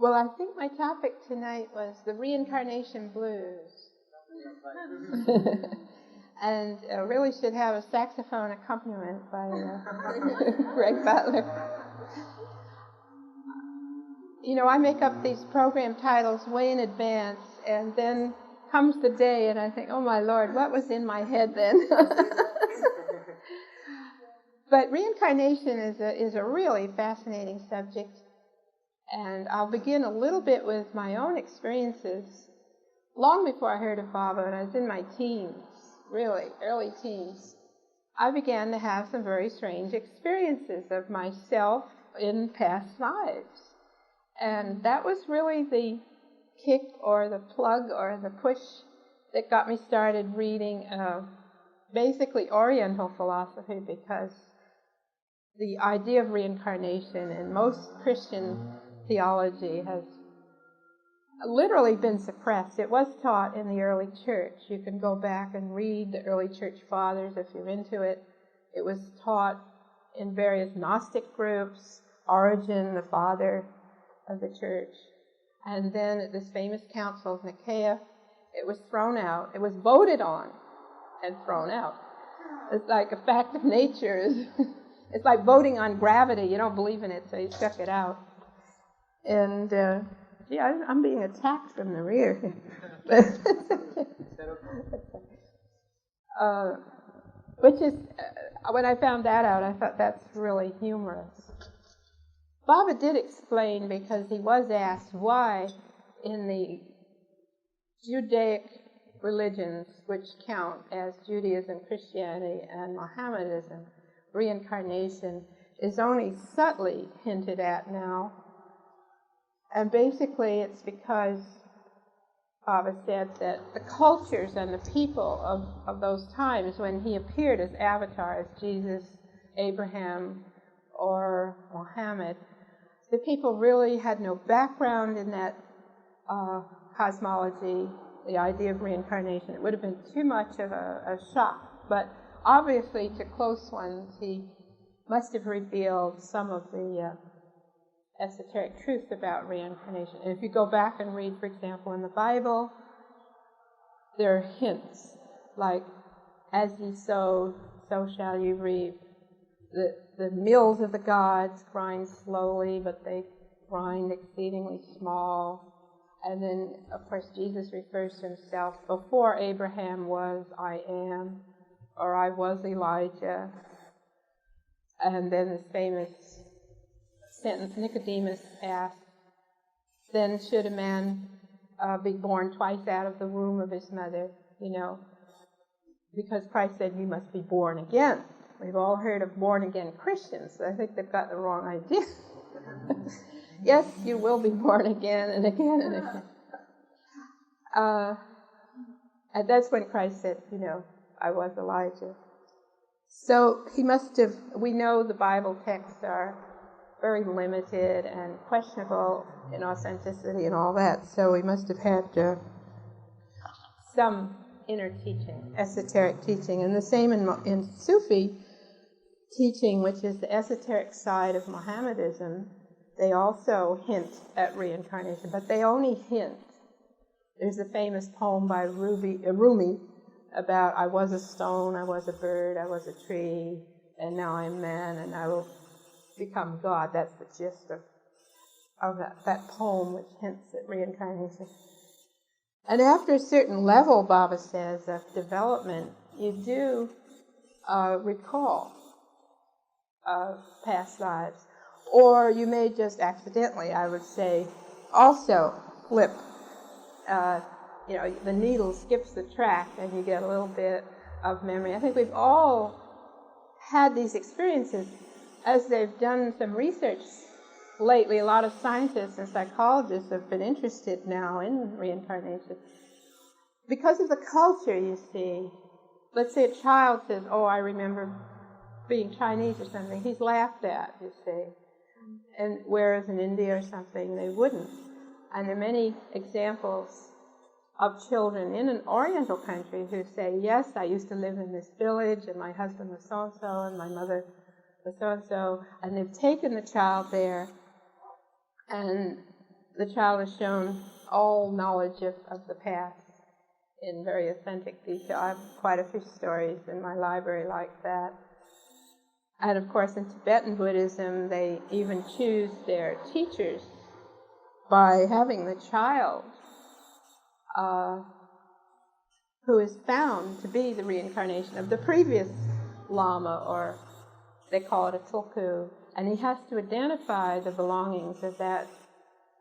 Well, I think my topic tonight was the reincarnation blues. And really should have a saxophone accompaniment by Greg Butler. You know, I make up these program titles way in advance, and then comes the day, and I think, oh my Lord, what was in my head then? But reincarnation is a really fascinating subject, and I'll begin a little bit with my own experiences. Long before I heard of Baba, when I was in my teens, really early teens, I began to have some very strange experiences of myself in past lives. And that was really the kick or the plug or the push that got me started reading basically Oriental philosophy, because the idea of reincarnation in most Christian theology has literally been suppressed. It was taught in the early church. You can go back and read the early church fathers if you're into it. It was taught in various Gnostic groups, Origen, the father of the church. And then at this famous Council of Nicaea, it was thrown out. It was voted on and thrown out. It's like a fact of nature. It's like voting on gravity. You don't believe in it, so you chuck it out. And, yeah, I'm being attacked from the rear. Which is, when I found that out, I thought that's really humorous. Baba did explain, because he was asked why in the Judaic religions, which count as Judaism, Christianity, and Mohammedanism, reincarnation is only subtly hinted at now. And basically it's because Baba said that the cultures and the people of those times, when he appeared as avatars, Jesus, Abraham, or Muhammad, the people really had no background in that cosmology, the idea of reincarnation. It would have been too much of a shock. But obviously, to close ones, he must have revealed some of the esoteric truths about reincarnation. And if you go back and read, for example, in the Bible, there are hints, like, as ye sow, so shall you reap. The mills of the gods grind slowly, but they grind exceedingly small. And then, of course, Jesus refers to himself, before Abraham was, I am, or I was Elijah. And then this famous sentence, Nicodemus asked, then should a man be born twice out of the womb of his mother, you know, because Christ said you must be born again. We've all heard of born-again Christians. I think they've got the wrong idea. Yes, you will be born again and again and again. And that's when Christ said, you know, I was Elijah. So he must have, we know the Bible texts are very limited and questionable in authenticity and all that, so he must have had some inner teaching, esoteric teaching. And the same in Sufi teaching, which is the esoteric side of Mohammedanism. They also hint at reincarnation, but they only hint. There's a famous poem by Rumi about, I was a stone, I was a bird, I was a tree, and now I'm man, and I will become God. That's the gist of that poem, which hints at reincarnation. And after a certain level, Baba says, of development, you do recall past lives. Or you may just accidentally, I would say, also flip. You know, the needle skips the track and you get a little bit of memory. I think we've all had these experiences. As they've done some research lately, a lot of scientists and psychologists have been interested now in reincarnation. Because of the culture, you see, let's say a child says, oh, I remember being Chinese or something, he's laughed at, you see. And whereas in India or something, they wouldn't. And there are many examples of children in an Oriental country who say, yes, I used to live in this village, and my husband was so-and-so, and my mother was so-and-so, and they've taken the child there, and the child is shown all knowledge of the past in very authentic detail. I have quite a few stories in my library like that. And of course, in Tibetan Buddhism, they even choose their teachers by having the child who is found to be the reincarnation of the previous lama, or they call it a tulku, and he has to identify the belongings of that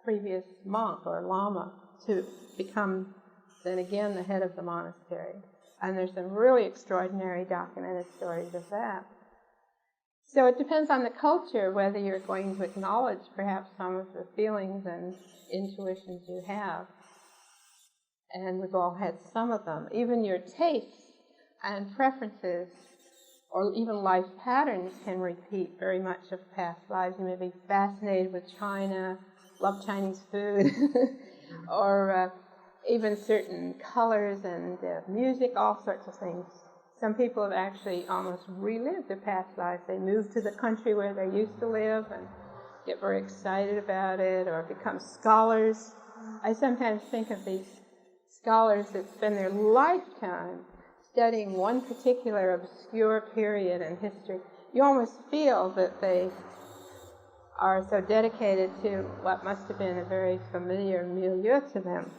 previous monk or lama to become then again the head of the monastery. And there's some really extraordinary documented stories of that. So it depends on the culture whether you're going to acknowledge perhaps some of the feelings and intuitions you have. And we've all had some of them. Even your tastes and preferences or even life patterns can repeat very much of past lives. You may be fascinated with China, love Chinese food, or even certain colors and music, all sorts of things. Some people have actually almost relived their past lives. They move to the country where they used to live and get very excited about it, or become scholars. I sometimes think of these scholars that spend their lifetime studying one particular obscure period in history. You almost feel that they are so dedicated to what must have been a very familiar milieu to them.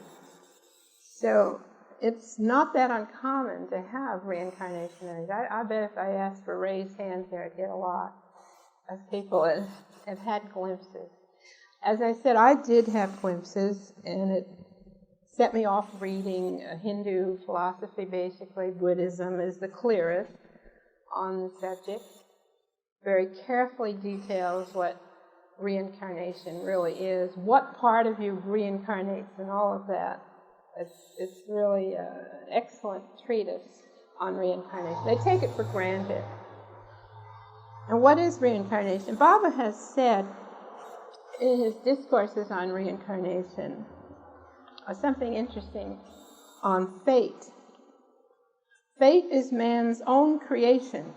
So it's not that uncommon to have reincarnation memories. I bet if I asked for raised hands here, I'd get a lot of people that have had glimpses. As I said, I did have glimpses, and it set me off reading Hindu philosophy, basically. Buddhism is the clearest on the subject. Very carefully details what reincarnation really is, what part of you reincarnates, and all of that. It's really an excellent treatise on reincarnation. They take it for granted. And what is reincarnation? Baba has said in his discourses on reincarnation something interesting on fate. Fate is man's own creation,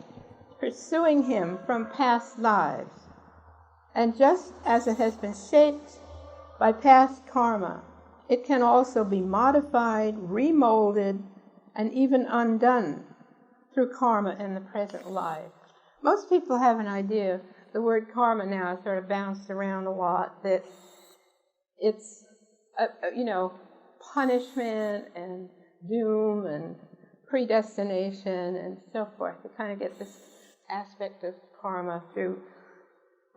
pursuing him from past lives. And just as it has been shaped by past karma, it can also be modified, remolded, and even undone through karma in the present life. Most people have an idea, the word karma now is sort of bounced around a lot, that it's, punishment and doom and predestination and so forth. You kind of get this aspect of karma through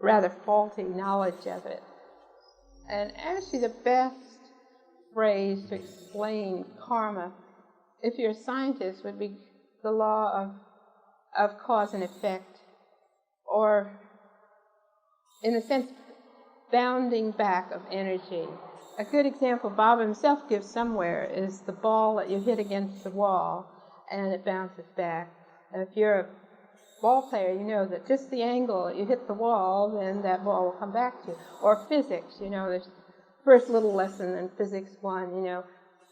rather faulty knowledge of it. And actually the best phrase to explain karma, if you're a scientist, would be the law of cause and effect, or in a sense, bounding back of energy. A good example Baba himself gives somewhere is the ball that you hit against the wall and it bounces back. And if you're a ball player, you know that just the angle you hit the wall, then that ball will come back to you. Or physics, there's first little lesson in Physics 1,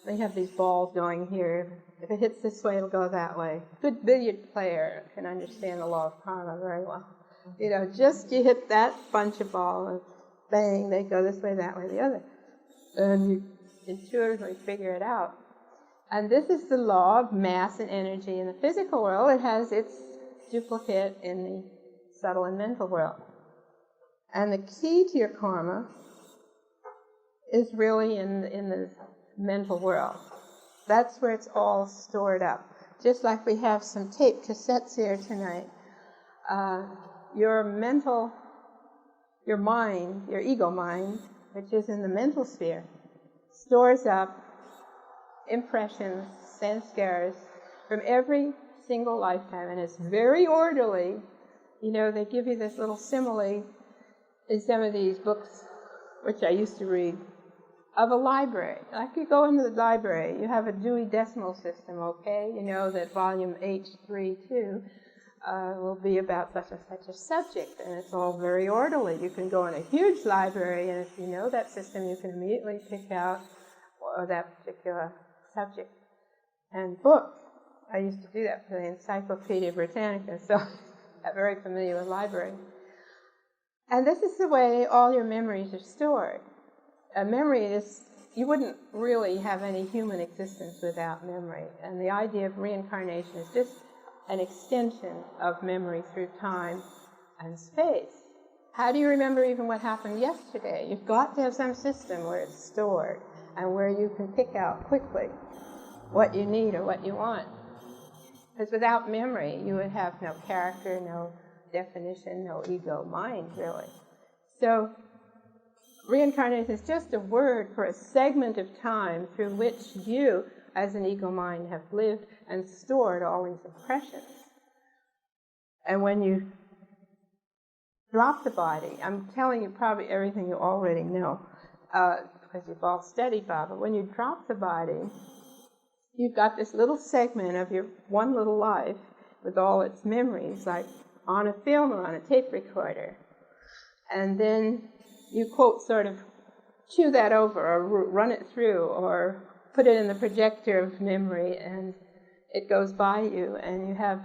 they have these balls going here. If it hits this way, it'll go that way. A good billiard player can understand the law of karma very well. Just you hit that bunch of balls, bang, they go this way, that way, the other. And you intuitively figure it out. And this is the law of mass and energy in the physical world. It has its duplicate in the subtle and mental world. And the key to your karma is really in the mental world. That's where it's all stored up. Just like we have some tape cassettes here tonight. Your mind, your ego mind, which is in the mental sphere, stores up impressions, sanskaras, from every single lifetime, and it's very orderly. They give you this little simile in some of these books, which I used to read, of a library. Like you go into the library, you have a Dewey Decimal System, okay? You know that volume H32 will be about such and such a subject, and it's all very orderly. You can go in a huge library, and if you know that system, you can immediately pick out that particular subject and book. I used to do that for the Encyclopedia Britannica, so I'm very familiar with libraries. And this is the way all your memories are stored. a memory is, you wouldn't really have any human existence without memory. And the idea of reincarnation is just an extension of memory through time and space. How do you remember even what happened yesterday? You've got to have some system where it's stored and where you can pick out quickly what you need or what you want. Because without memory, you would have no character, no definition, no ego mind, really. So reincarnation is just a word for a segment of time through which you, as an ego mind, have lived and stored all these impressions. And when you drop the body, I'm telling you probably everything you already know, because you've all studied Baba. When you drop the body, you've got this little segment of your one little life with all its memories, like on a film or on a tape recorder. And then you, quote, sort of chew that over or run it through or put it in the projector of memory, and it goes by you, and you have,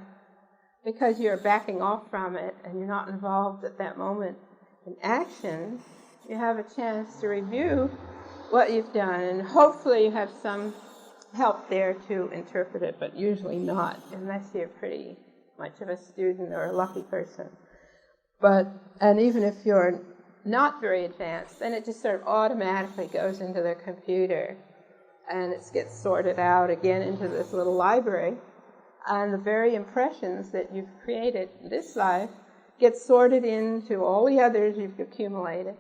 because you're backing off from it and you're not involved at that moment in action, you have a chance to review what you've done, and hopefully you have some help there to interpret it, but usually not, unless you're pretty much of a student or a lucky person. And even if you're not very advanced, then it just sort of automatically goes into the computer, and it gets sorted out again into this little library, and the very impressions that you've created in this life get sorted into all the others you've accumulated.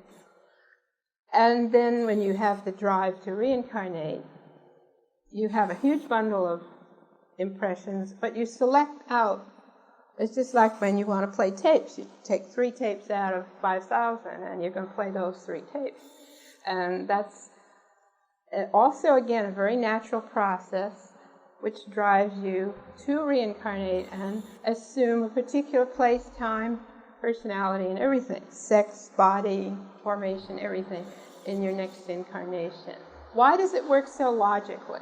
And then when you have the drive to reincarnate, you have a huge bundle of impressions, but you select out. It's just like when you want to play tapes. You take 3 tapes out of 5,000, and you're going to play those 3 tapes. And that's also, again, a very natural process which drives you to reincarnate and assume a particular place, time, personality, and everything. Sex, body, formation, everything in your next incarnation. Why does it work so logically?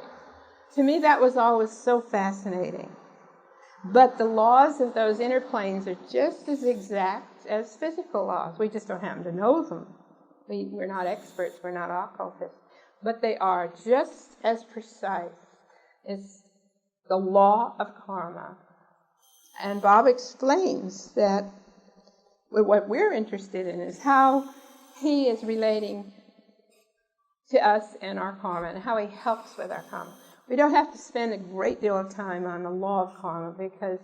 To me, that was always so fascinating. But the laws of those inner planes are just as exact as physical laws. We just don't happen to know them. We're not experts, we're not occultists. But they are just as precise as the law of karma. And Bob explains that what we're interested in is how he is relating to us and our karma, and how he helps with our karma. We don't have to spend a great deal of time on the law of karma, because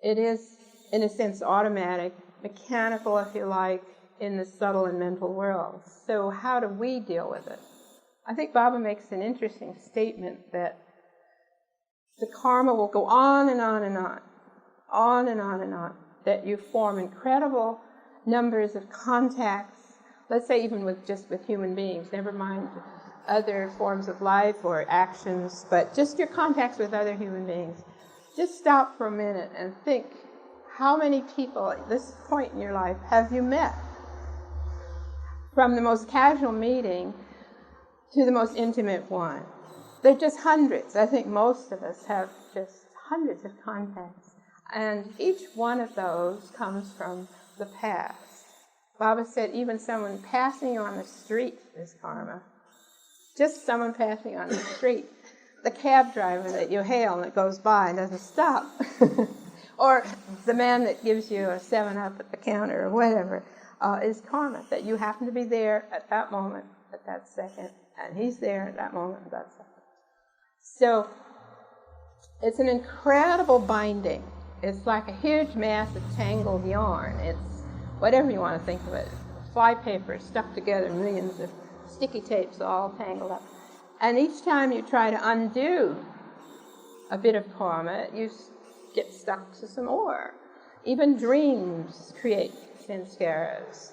it is, in a sense, automatic, mechanical, if you like, in the subtle and mental world. So how do we deal with it? I think Baba makes an interesting statement that the karma will go on and on and on, on and on and on, that you form incredible numbers of contacts, let's say even with human beings, never mind other forms of life or actions, but just your contacts with other human beings. Just stop for a minute and think, how many people at this point in your life have you met? From the most casual meeting to the most intimate one. They're just hundreds. I think most of us have just hundreds of contacts. And each one of those comes from the past. Baba said even someone passing you on the street is karma. Just someone passing on the street. The cab driver that you hail and that goes by and doesn't stop. Or the man that gives you a 7-Up at the counter or whatever is karma, that you happen to be there at that moment, at that second, and he's there at that moment, at that second. So it's an incredible binding. It's like a huge mass of tangled yarn. It's whatever you want to think of it. Fly paper stuck together, millions of sticky tapes all tangled up. And each time you try to undo a bit of karma, you get stuck to some more. Even dreams create sanskaras.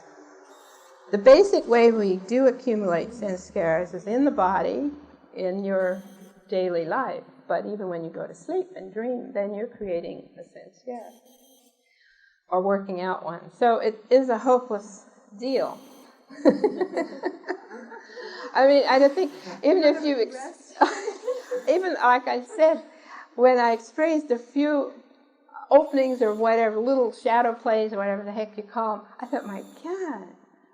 The basic way we do accumulate sanskaras is in the body, in your daily life. But even when you go to sleep and dream, then you're creating a sanskara or working out one. So it is a hopeless deal. I mean, I don't think, even if you, even like I said, when I experienced a few openings or whatever, little shadow plays or whatever the heck you call them, I thought, my God,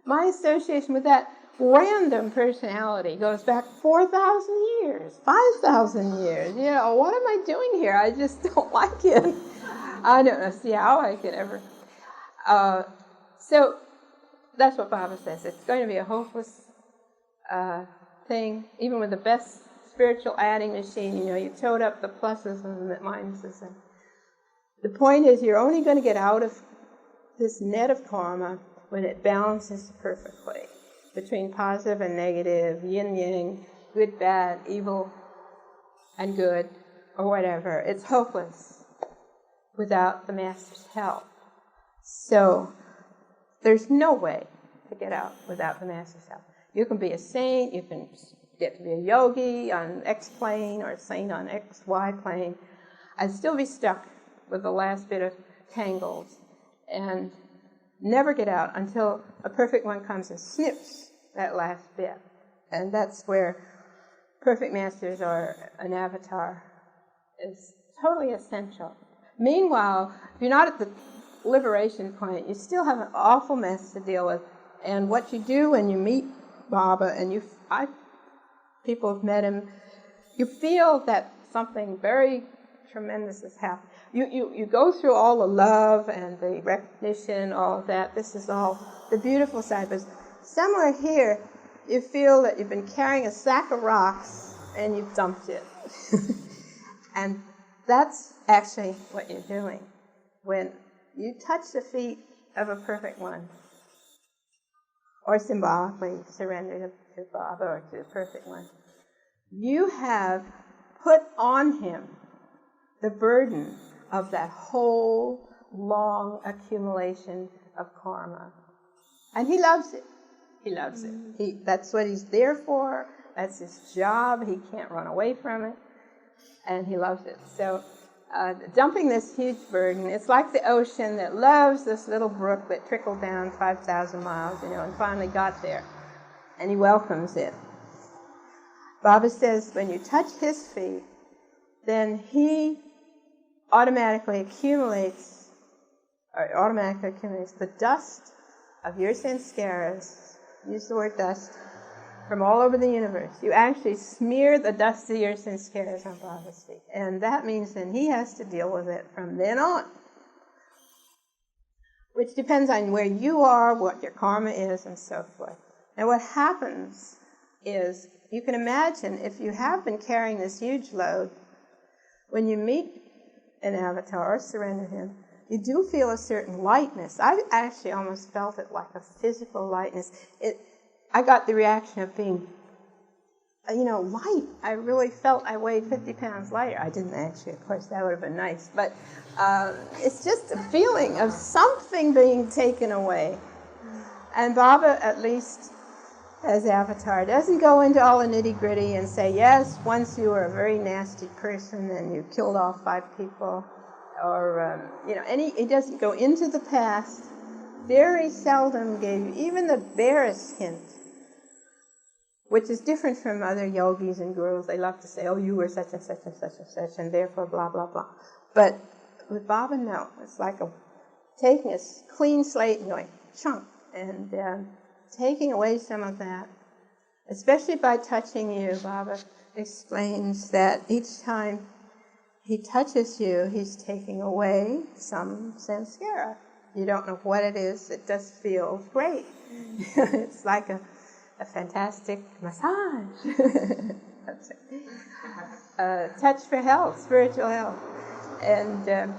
my association with that random personality goes back 4,000 years, 5,000 years. You know, what am I doing here? I just don't like it. I don't see how I could ever. So that's what Baba says. It's going to be a hopeless thing, even with the best spiritual adding machine. You know, you toad up the pluses and the minuses. And the point is, you're only going to get out of this net of karma when it balances perfectly between positive and negative, yin-yang, good, bad, evil, and good, or whatever. It's hopeless without the Master's help. So there's no way to get out without the Master's help. You can be a saint, you can get to be a yogi on X plane or a saint on XY plane, and still be stuck with the last bit of tangles and never get out until a perfect one comes and snips that last bit. And that's where perfect masters or an avatar is totally essential. Meanwhile, if you're not at the liberation point, you still have an awful mess to deal with. And what you do when you meet Baba, and people have met him, you feel that something very tremendous has happened. You go through all the love and the recognition, all of that. This is all the beautiful side. But somewhere here, you feel that you've been carrying a sack of rocks and you've dumped it. And that's actually what you're doing. When you touch the feet of a perfect one, or symbolically surrender to Baba or to the perfect one, you have put on him the burden of that whole long accumulation of karma. And he loves it. He loves it. That's what he's there for. That's his job. He can't run away from it. And he loves it. So dumping this huge burden, it's like the ocean that loves this little brook that trickled down 5,000 miles, and finally got there. And he welcomes it. Baba says when you touch his feet, then he automatically accumulates the dust of your sanskaras. Use the word dust, from all over the universe. You actually smear the dust of your sanskaras on Baba's feet. And that means then he has to deal with it from then on. Which depends on where you are, what your karma is, and so forth. And what happens is, you can imagine if you have been carrying this huge load, when you meet an avatar or surrender him, you do feel a certain lightness. I actually almost felt it like a physical lightness. I got the reaction of being, light. I really felt I weighed 50 pounds lighter. I didn't actually, of course, that would have been nice. But it's just a feeling of something being taken away. And Baba, at least as avatar, doesn't go into all the nitty-gritty and say, yes, once you were a very nasty person and you killed off 5 people. Or, he doesn't go into the past. Very seldom gave you even the barest hint, which is different from other yogis and gurus. They love to say, oh, you were such and such and such and such, and therefore blah, blah, blah. But with Baba, no. It's like taking a clean slate and going, chunk, and taking away some of that, especially by touching you. Baba explains that each time he touches you, he's taking away some sanskara. You don't know what it is. It just feels great. It's like a fantastic massage. That's it. Touch for health, spiritual health. And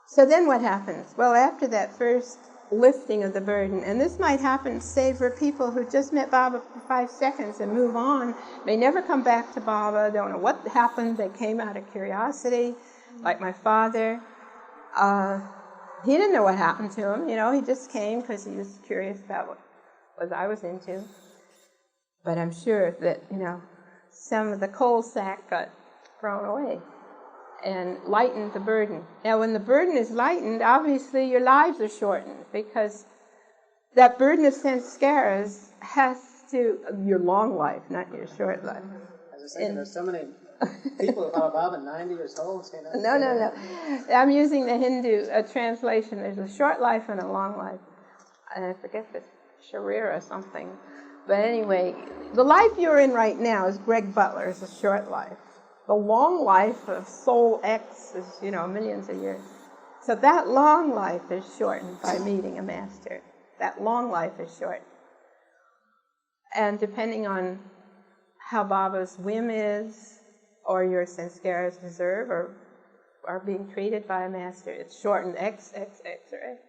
so then what happens? Well, after that first lifting of the burden, and this might happen, say, for people who just met Baba for 5 seconds and move on, may never come back to Baba, don't know what happened, they came out of curiosity, like my father. He didn't know what happened to him, he just came because he was curious about what I was into. But I'm sure that, some of the coal sack got thrown away and lightened the burden. Now, when the burden is lightened, obviously your lives are shortened, because that burden of sanskaras has to, your long life, not your short life. I was saying, there's so many people who are Baba 90 years old. No. I'm using the Hindu translation. There's a short life and a long life. And I forget the Sharir or something. But anyway, the life you're in right now is Greg Butler's A Short Life. The long life of Soul X is, millions of years. So that long life is shortened by meeting a master. That long life is short. And depending on how Baba's whim is, or your sanskaras deserve, or are being treated by a master, it's shortened X, X, X, or X.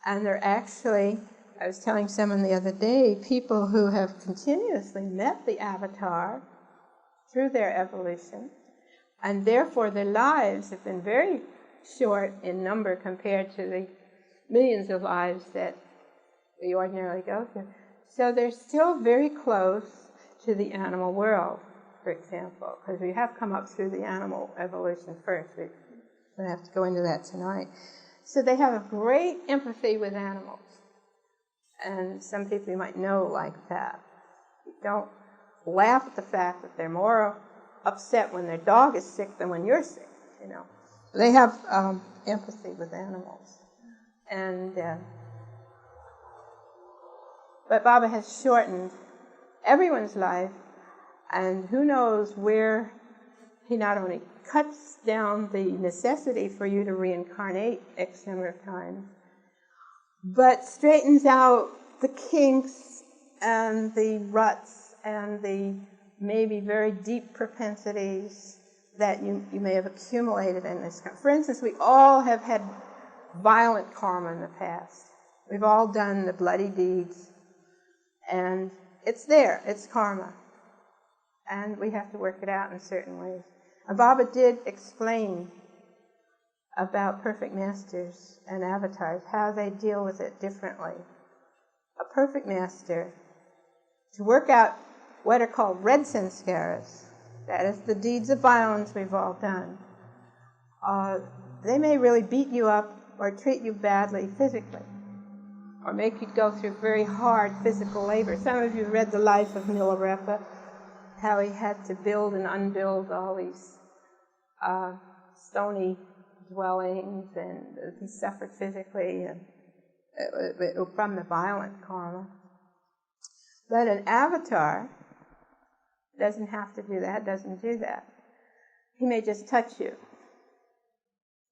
And they're actually, I was telling someone the other day, people who have continuously met the avatar through their evolution, and therefore their lives have been very short in number compared to the millions of lives that we ordinarily go through. So they're still very close to the animal world, for example, because we have come up through the animal evolution first. We're going to have to go into that tonight. So they have a great empathy with animals. And some people you might know like that. You don't laugh at the fact that they're more upset when their dog is sick than when you're sick, They have empathy with animals. And but Baba has shortened everyone's life, and who knows where he not only cuts down the necessity for you to reincarnate X number of times, but straightens out the kinks and the ruts and the maybe very deep propensities that you may have accumulated in this. For instance, we all have had violent karma in the past. We've all done the bloody deeds, and it's there, it's karma. And we have to work it out in certain ways. And Baba did explain about perfect masters and avatars, how they deal with it differently. A perfect master, to work out what are called red sanskaras, that is the deeds of violence we've all done, they may really beat you up or treat you badly physically, or make you go through very hard physical labor. Some of you read the life of Milarepa, how he had to build and unbuild all these stony dwellings, and he suffered physically and from the violent karma. But an avatar doesn't have to do that, doesn't do that. He may just touch you.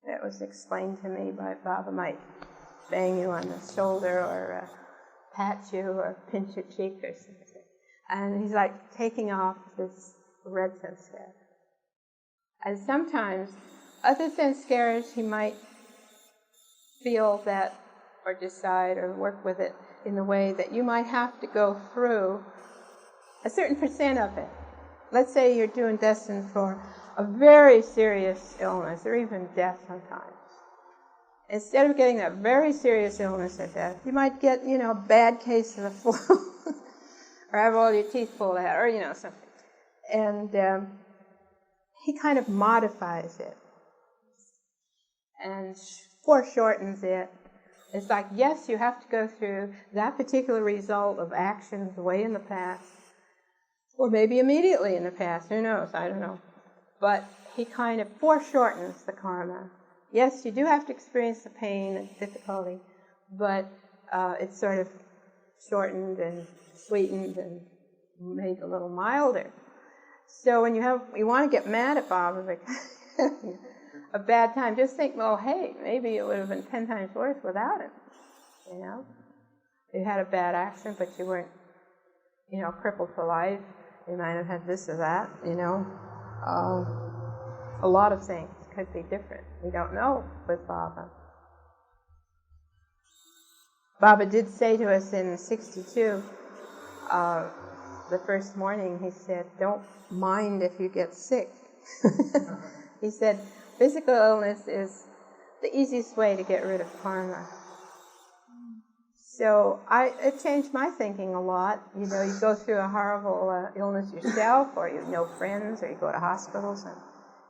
That was explained to me by Baba might bang you on the shoulder or pat you or pinch your cheek or something. And he's like taking off this red sanskara. And sometimes other sanskaras he might feel that or decide or work with it in the way that you might have to go through a certain percent of it. Let's say you're destined for a very serious illness or even death sometimes. Instead of getting that very serious illness or death, you might get, a bad case of the flu or have all your teeth pulled out or, something. And he kind of modifies it and foreshortens it. It's like, yes, you have to go through that particular result of actions way in the past, or maybe immediately in the past, who knows, I don't know. But he kind of foreshortens the karma. Yes, you do have to experience the pain and difficulty, but it's sort of shortened and sweetened and made a little milder. So when you want to get mad at Baba because a bad time, just think, well, hey, maybe it would have been 10 times worse without him. You had a bad accident, but you weren't, crippled for life. You might have had this or that, a lot of things could be different. We don't know with Baba. Baba did say to us in 62, the first morning, he said, don't mind if you get sick. He said, physical illness is the easiest way to get rid of karma. So it changed my thinking a lot. You go through a horrible illness yourself, or you know friends, or you go to hospitals, and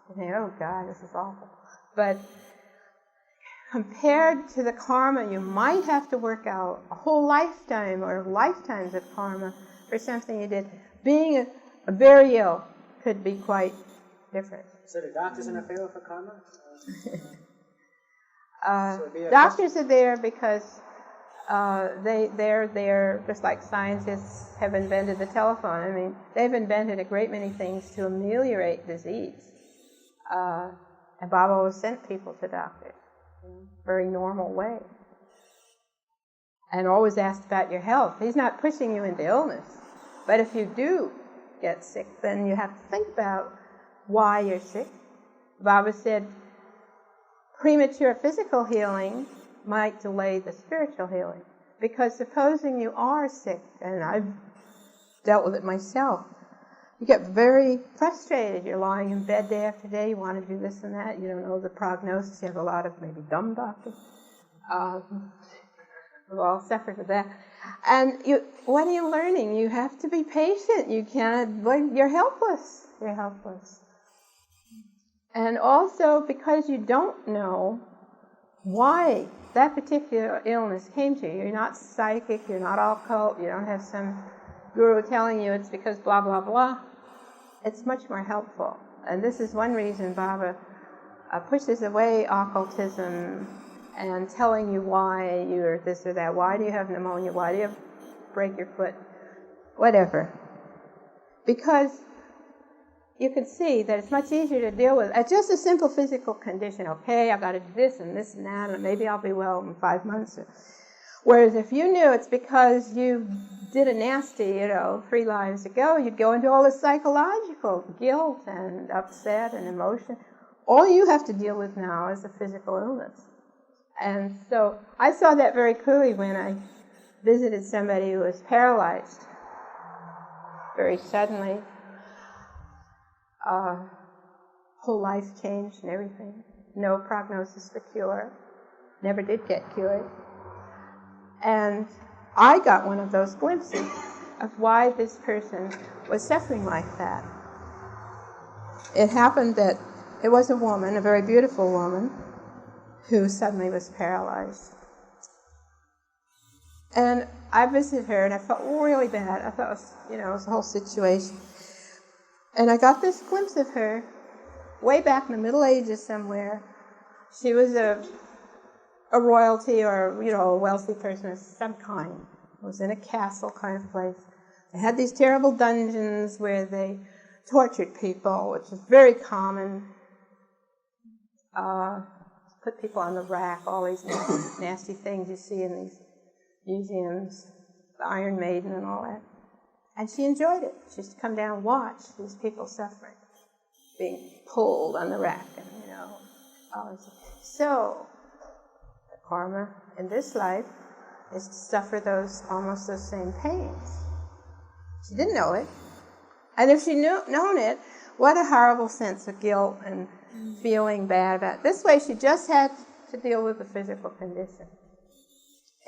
you think, oh God, this is awful. But compared to the karma you might have to work out, a whole lifetime or lifetimes of karma for something you did, being very ill could be quite different. So the doctors in the field for karma? Doctors are there because They're just like scientists have invented the telephone. I mean, they've invented a great many things to ameliorate disease. And Baba always sent people to doctors in a very normal way. And always asked about your health. He's not pushing you into illness. But if you do get sick, then you have to think about why you're sick. Baba said premature physical healing might delay the spiritual healing. Because supposing you are sick, and I've dealt with it myself, you get very frustrated. You're lying in bed day after day, you want to do this and that, you don't know the prognosis, you have a lot of maybe dumb doctors. We've all suffered with that. And what are you learning? You have to be patient. You can't, you're helpless. You're helpless. And also, because you don't know why that particular illness came to you, you're not psychic, you're not occult, you don't have some guru telling you it's because blah, blah, blah. It's much more helpful. And this is one reason Baba pushes away occultism and telling you why you're this or that. Why do you have pneumonia? Why do you break your foot? Whatever. Because you can see that it's much easier to deal with. It's just a simple physical condition. Okay, I've got to do this and that, and maybe I'll be well in 5 months. Whereas if you knew it's because you did a nasty, 3 lives ago, you'd go into all the psychological guilt and upset and emotion. All you have to deal with now is a physical illness. And so I saw that very clearly when I visited somebody who was paralyzed very suddenly. Whole life changed and everything. No prognosis for cure. Never did get cured. And I got one of those glimpses of why this person was suffering like that. It happened that it was a woman, a very beautiful woman, who suddenly was paralyzed. And I visited her, and I felt really bad. I thought it was the whole situation. And I got this glimpse of her way back in the Middle Ages somewhere. She was a royalty or, a wealthy person of some kind. It was in a castle kind of place. They had these terrible dungeons where they tortured people, which is very common. Put people on the rack, all these nasty things you see in these museums, the Iron Maiden and all that. And she enjoyed it. She used to come down and watch these people suffering, being pulled on the rack, and all this. So, the karma in this life is to suffer almost those same pains. She didn't know it. And if she'd known it, what a horrible sense of guilt and feeling bad about it. This way, she just had to deal with the physical condition.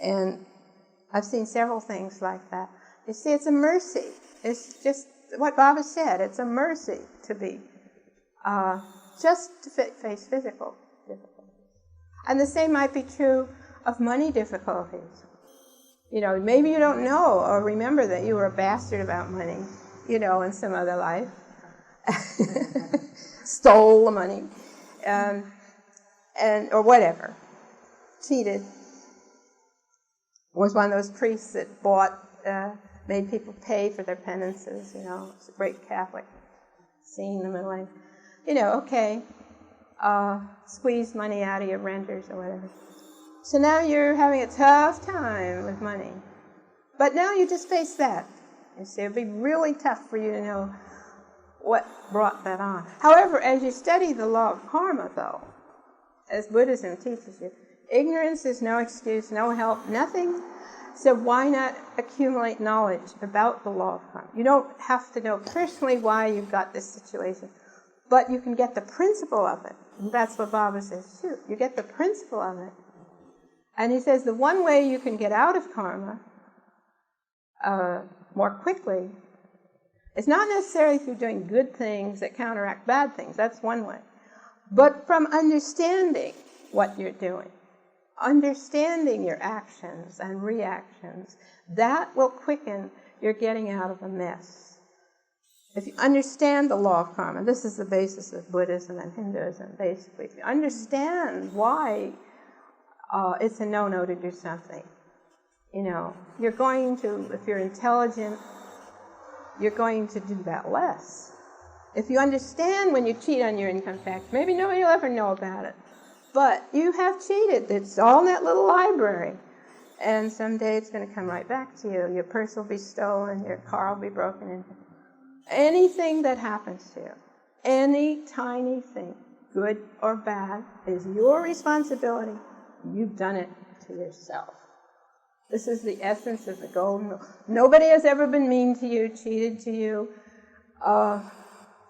And I've seen several things like that. You see, it's a mercy. It's just what Baba said. It's a mercy to be just to face physical difficulties. And the same might be true of money difficulties. Maybe you don't know or remember that you were a bastard about money, in some other life. Stole the money, or whatever. Cheated. Was one of those priests that made people pay for their penances, It's a great Catholic scene in the Middle Ages. Squeeze money out of your renters or whatever. So now you're having a tough time with money. But now you just face that. You see, it'd be really tough for you to know what brought that on. However, as you study the law of karma, though, as Buddhism teaches you, ignorance is no excuse, no help, nothing. So why not accumulate knowledge about the law of karma? You don't have to know personally why you've got this situation, but you can get the principle of it. And that's what Baba says, too. You get the principle of it. And he says the one way you can get out of karma more quickly is not necessarily through doing good things that counteract bad things. That's one way. But from understanding what you're doing. Understanding your actions and reactions, that will quicken your getting out of a mess. If you understand the law of karma, this is the basis of Buddhism and Hinduism, basically. If you understand why it's a no-no to do something, You're going to, if you're intelligent, you're going to do that less. If you understand when you cheat on your income tax, maybe nobody will ever know about it, but you have cheated. It's all in that little library. And someday it's going to come right back to you. Your purse will be stolen, your car will be broken into. Anything that happens to you, any tiny thing, good or bad, is your responsibility. You've done it to yourself. This is the essence of the golden rule. Nobody has ever been mean to you, cheated to you,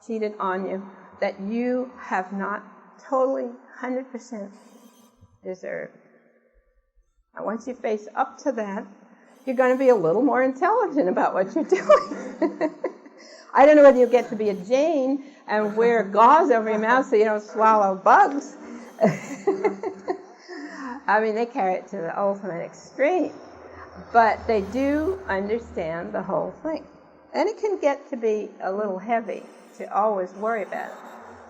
cheated on you, that you have not totally, 100% deserved. And once you face up to that, you're going to be a little more intelligent about what you're doing. I don't know whether you get to be a Jane and wear gauze over your mouth so you don't swallow bugs. I mean, they carry it to the ultimate extreme. But they do understand the whole thing. And it can get to be a little heavy to always worry about it.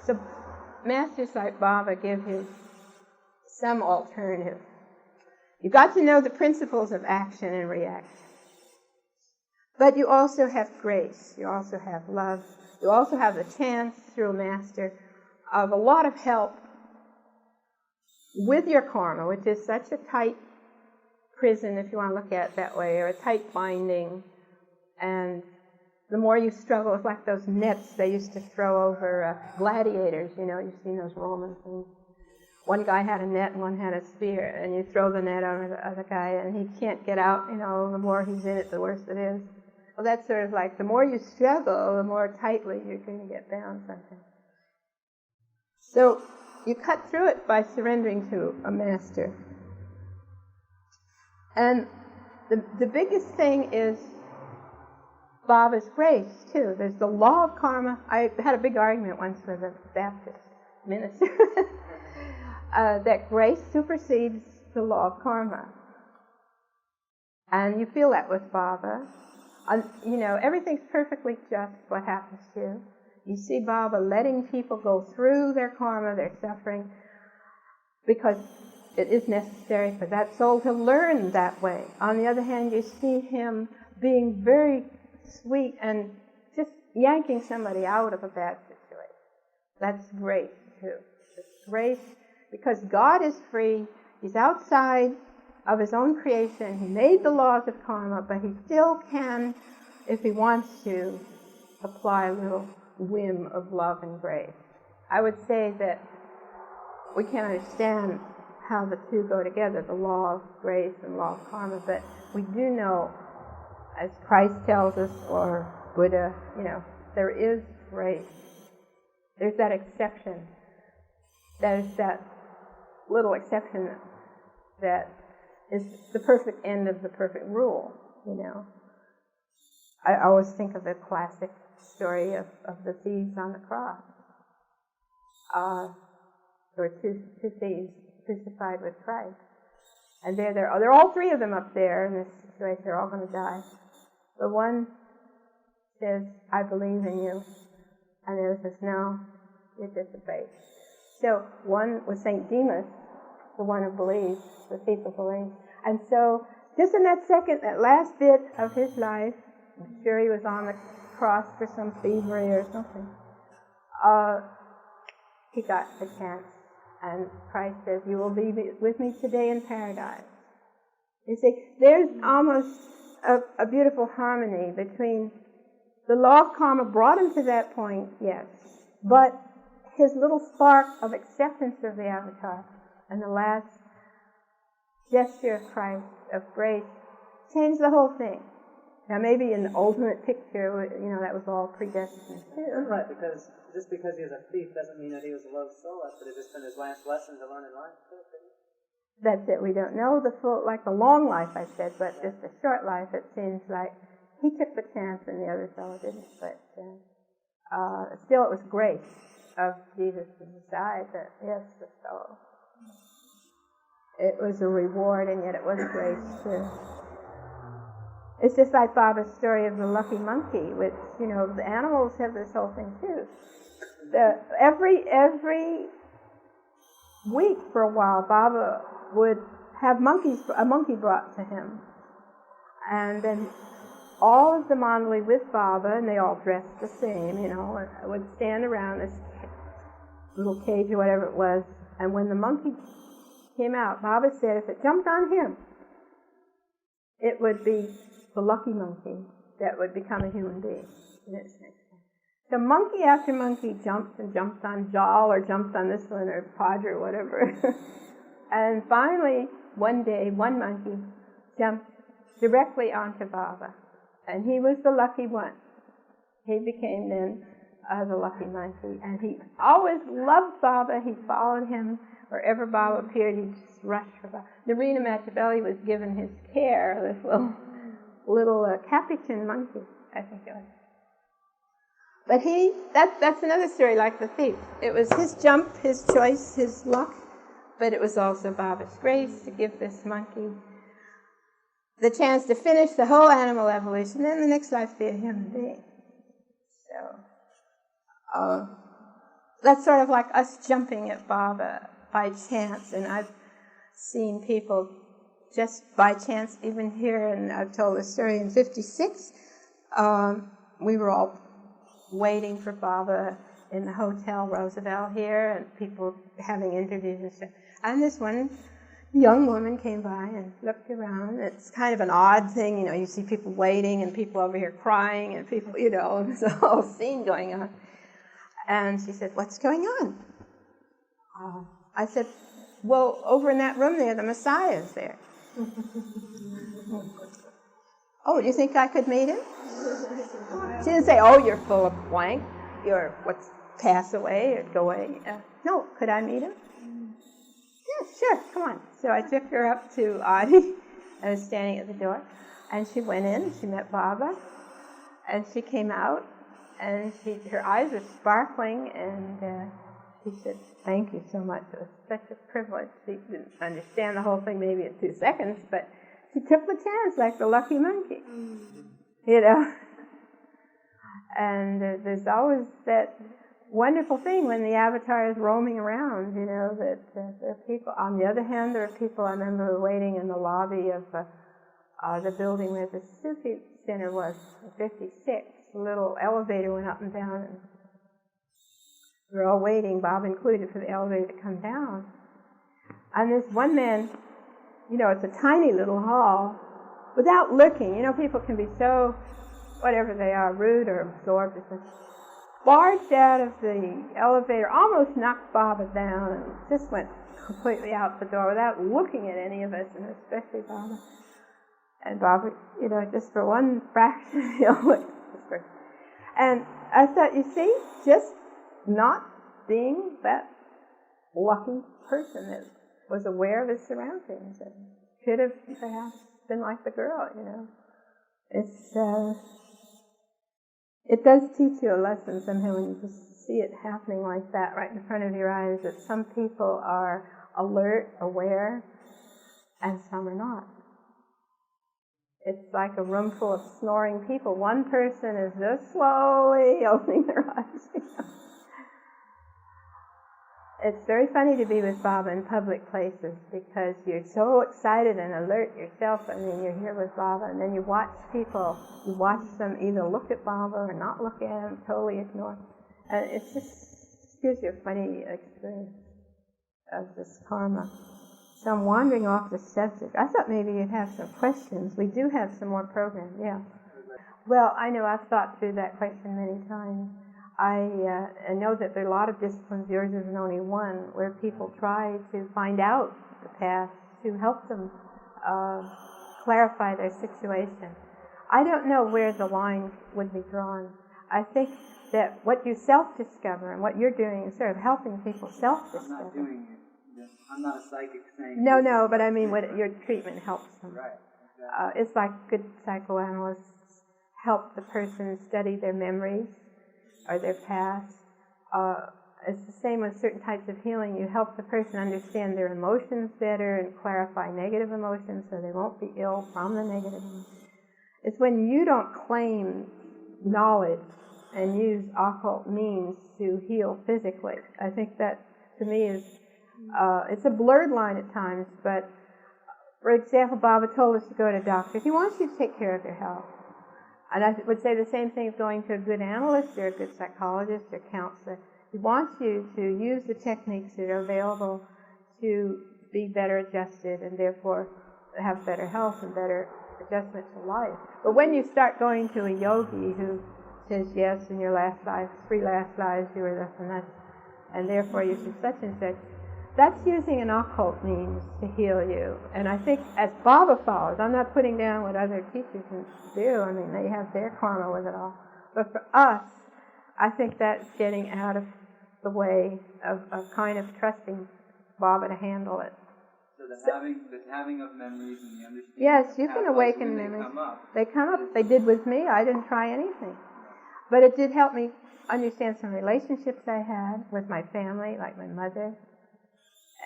So masters like Baba give you some alternative. You've got to know the principles of action and reaction. But you also have grace. You also have love. You also have the chance through a master of a lot of help with your karma, which is such a tight prison, if you want to look at it that way, or a tight binding. And the more you struggle, it's like those nets they used to throw over gladiators. You've seen those Roman things. One guy had a net and one had a spear, and you throw the net over the other guy, and he can't get out. The more he's in it, the worse it is. Well, that's sort of like the more you struggle, the more tightly you're going to get bound sometimes. So you cut through it by surrendering to a master. And the biggest thing is Baba's grace, too. There's the law of karma. I had a big argument once with a Baptist minister that grace supersedes the law of karma. And you feel that with Baba. Everything's perfectly just what happens to you. You see Baba letting people go through their karma, their suffering, because it is necessary for that soul to learn that way. On the other hand, you see him being very sweet and just yanking somebody out of a bad situation. That's grace, too. It's grace because God is free. He's outside of his own creation. He made the laws of karma, but he still can, if he wants to, apply a little whim of love and grace. I would say that we can't understand how the two go together, the law of grace and law of karma, but we do know, as Christ tells us, or Buddha, there is grace. There's that exception. There's that little exception that is the perfect end of the perfect rule, I always think of the classic story of the thieves on the cross. There were two thieves crucified with Christ. And they're all three of them up there in this situation. They're all going to die. But one says, I believe in you. And the other says, no, you disobeyed. So one was St. Demas, the one who believed, the thief who believed. And so just in that second, that last bit of his life, I'm sure he was on the cross for some thievery or something, he got a chance. And Christ says, you will be with me today in paradise. You see, there's almost a beautiful harmony between the law of karma brought him to that point, yes, but his little spark of acceptance of the avatar and the last gesture of Christ, of grace, changed the whole thing. Now, maybe in the ultimate picture, that was all predestined. Yeah, right, because just because he was a thief doesn't mean that he was a lost soul. That could have just been his last lesson to learn in life. That's it. We don't know the full, like the long life, I said, but just the short life, it seems like he took the chance and the other fellow didn't. But still, it was grace of Jesus to decide that, yes, the soul. It was a reward, and yet it was grace, too. It's just like Baba's story of the lucky monkey, which, the animals have this whole thing, too. Every week for a while, Baba would have a monkey brought to him. And then all of the mandali with Baba, and they all dressed the same, would stand around this little cage or whatever it was. And when the monkey came out, Baba said if it jumped on him, it would be the lucky monkey that would become a human being. So monkey after monkey jumped on Jal, or jumped on this one, or Padre, or whatever. And finally, one day, one monkey jumped directly onto Baba. And he was the lucky one. He became then the lucky monkey. And he always loved Baba. He followed him. Wherever Baba appeared, he'd just rush for Baba. Narina Machiavelli was given his care, this little Capuchin monkey, I think it was. But that's another story like the thief. It was his jump, his choice, his luck, but it was also Baba's grace to give this monkey the chance to finish the whole animal evolution, and then the next life be a human being. So that's sort of like us jumping at Baba by chance, and I've seen people just by chance, even here, and I've told this story in 56, we were all waiting for Baba in the Hotel Roosevelt here, and people having interviews and stuff. And this one young woman came by and looked around. It's kind of an odd thing, you see people waiting and people over here crying and people, there's a whole scene going on. And she said, "What's going on?" I said, "Well, over in that room there, the Messiah's there." "Oh, do you think I could meet him?" She didn't say, "Oh, you're full of blank. You're pass away or go away." No, could I meet him? "Yeah, sure, come on." So I took her up to Adi. I was standing at the door. And she went in, she met Baba, and she came out, and her eyes were sparkling, and she said, "Thank you so much. It was such a privilege." She didn't understand the whole thing maybe in 2 seconds, but she took the chance like the lucky monkey, And there's always that wonderful thing when the avatar is roaming around, that there are people. On the other hand, there are people, I remember waiting in the lobby of the building where the Sufi Center was, in 56. A little elevator went up and down, and we were all waiting, Bob included, for the elevator to come down. And this one man, it's a tiny little hall, without looking, people can be so, whatever they are, rude or absorbed, barged out of the elevator, almost knocked Baba down, and just went completely out the door without looking at any of us, and especially Baba. And Baba, just for one fraction, looked. And I thought, you see, just not being that lucky person that was aware of his surroundings and could have perhaps been like the girl, It does teach you a lesson somehow when you just see it happening like that right in front of your eyes, that some people are alert, aware, and some are not. It's like a room full of snoring people. One person is just slowly opening their eyes. It's very funny to be with Baba in public places because you're so excited and alert yourself, and then you're here with Baba, and then you watch them either look at Baba or not look at him, totally ignore. And it just gives you a funny experience of this karma. So I'm wandering off the subject. I thought maybe you'd have some questions. We do have some more programs, yeah. Well, I know I've thought through that question many times. I know that there are a lot of disciplines, yours isn't only one, where people try to find out the path to help them clarify their situation. I don't know where the line would be drawn. I think that what you self-discover and what you're doing is sort of helping people self-discover. I'm not doing it. I'm not a psychic saying... No, but I mean what your treatment helps them. Right. Exactly. It's like good psychoanalysts help the person study their memories or their past. It's the same with certain types of healing. You help the person understand their emotions better and clarify negative emotions so they won't be ill from the negative emotions. It's when you don't claim knowledge and use occult means to heal physically. I think that, to me, is it's a blurred line at times, but For example, Baba told us to go to doctors. He wants you to take care of your health. And I would say the same thing of going to a good analyst or a good psychologist or counselor. He wants you to use the techniques that are available to be better adjusted and therefore have better health and better adjustment to life. But when you start going to a yogi who says, yes, in your last life, 3 last lives, you were this and that, and therefore you should such and such, that's using an occult means to heal you. And I think as Baba follows, I'm not putting down what other teachers do. I mean, they have their karma with it all. But for us, I think that's getting out of the way of kind of trusting Baba to handle it. So the having of memories and the understanding. Yes, you can awaken memories. They come up. They did with me. I didn't try anything. But it did help me understand some relationships I had with my family, like my mother,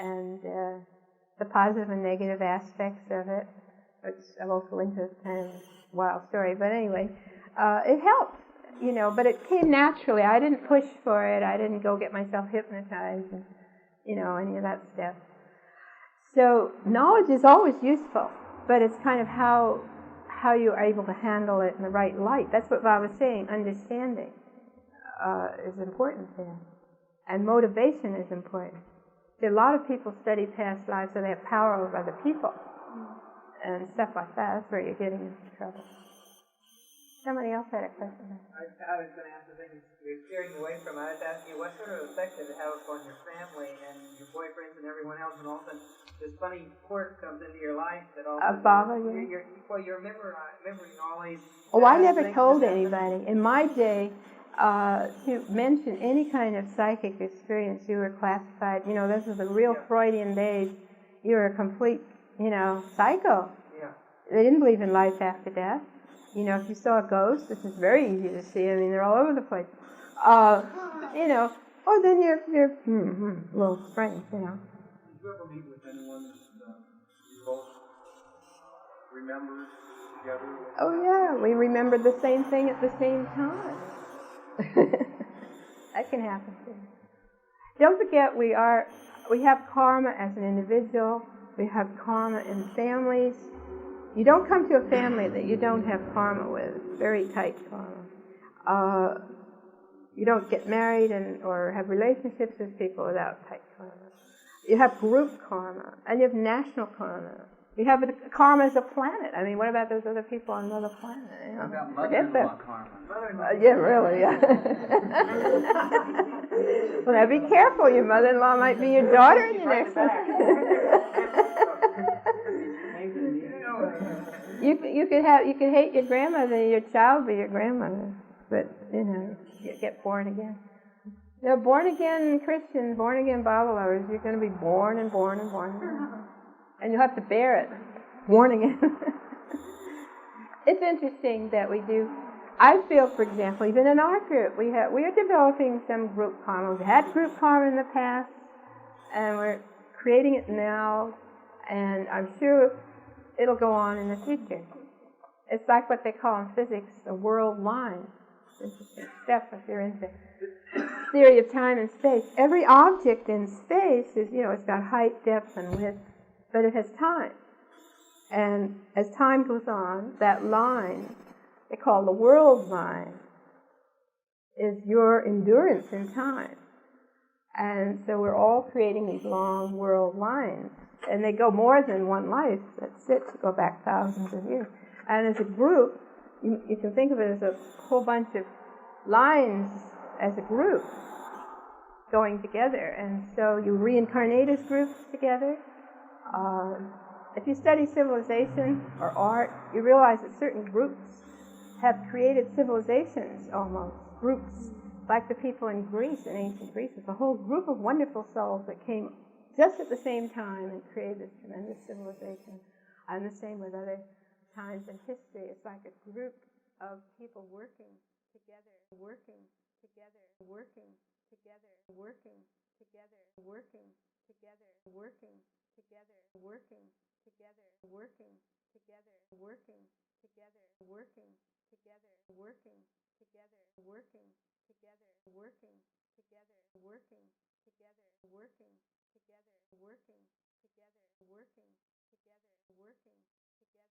and the positive and negative aspects of it, which I won't go into. It's kind of a wild story, but anyway, it helped, you know, but it came naturally. I didn't push for it. I didn't go get myself hypnotized and, you know, any of that stuff. So knowledge is always useful, but it's kind of how you are able to handle it in the right light. That's what Bob was saying. Understanding is important there, and motivation is important. A lot of people study past lives so they have power over other people and stuff like that. That's where you're getting into trouble. Somebody else had a question. I was going to ask the thing you're steering away from. I was asking you what sort of effect did it have upon your family and your boyfriends and everyone else, and all of a sudden this funny quirk comes into your life that all of a sudden you're remembering all these. Oh, I never told anybody. In my day, to mention any kind of psychic experience, you were classified, you know, this was the real Freudian days, you were a complete, you know, psycho. Yeah. They didn't believe in life after death. You know, if you saw a ghost, this is very easy to see, I mean, they're all over the place. You know, oh, then you're a little strange, you know. Did you ever meet with anyone that you both remembered together? Oh, yeah, we remembered the same thing at the same time. That can happen too. Don't forget, we have karma as an individual. We have karma in families. You don't come to a family that you don't have karma with. Very tight karma. You don't get married or have relationships with people without tight karma. You have group karma, and you have national karma. You have karma as a planet. I mean, what about those other people on another planet? You know, I've got mother-in-law karma. Yeah, really, yeah. Well, now be careful. Your mother-in-law might be your daughter in the next one. You could hate your grandmother, and your child be your grandmother. But, you know, you get born again. They're born again Christians, born again Bible lovers. You're going to be born and born and born again. And you'll have to bear it. Born again. It's interesting that we do. I feel, for example, even in our group, we are developing some group karma. We've had group karma in the past, and we're creating it now, and I'm sure it'll go on in the future. It's like what they call in physics a world line. Interesting stuff if you're into theory of time and space. Every object in space is, you know, it's got height, depth, and width, but it has time. And as time goes on, that line, they call the world line, is your endurance in time. And so we're all creating these long world lines. And they go more than one life. That's it, to go back thousands of years. And as a group, you can think of it as a whole bunch of lines as a group going together. And so you reincarnate as groups together. If you study civilization or art, you realize that certain groups have created civilizations almost. Groups like the people in Greece, in ancient Greece. It's a whole group of wonderful souls that came just at the same time and created this tremendous civilization. And the same with other times in history. It's like a group of people working together, working together, working together, working together, working together, working together, working together, working together, working together, working together, working together, working together, working together, working together, working together, working together, working together, working together.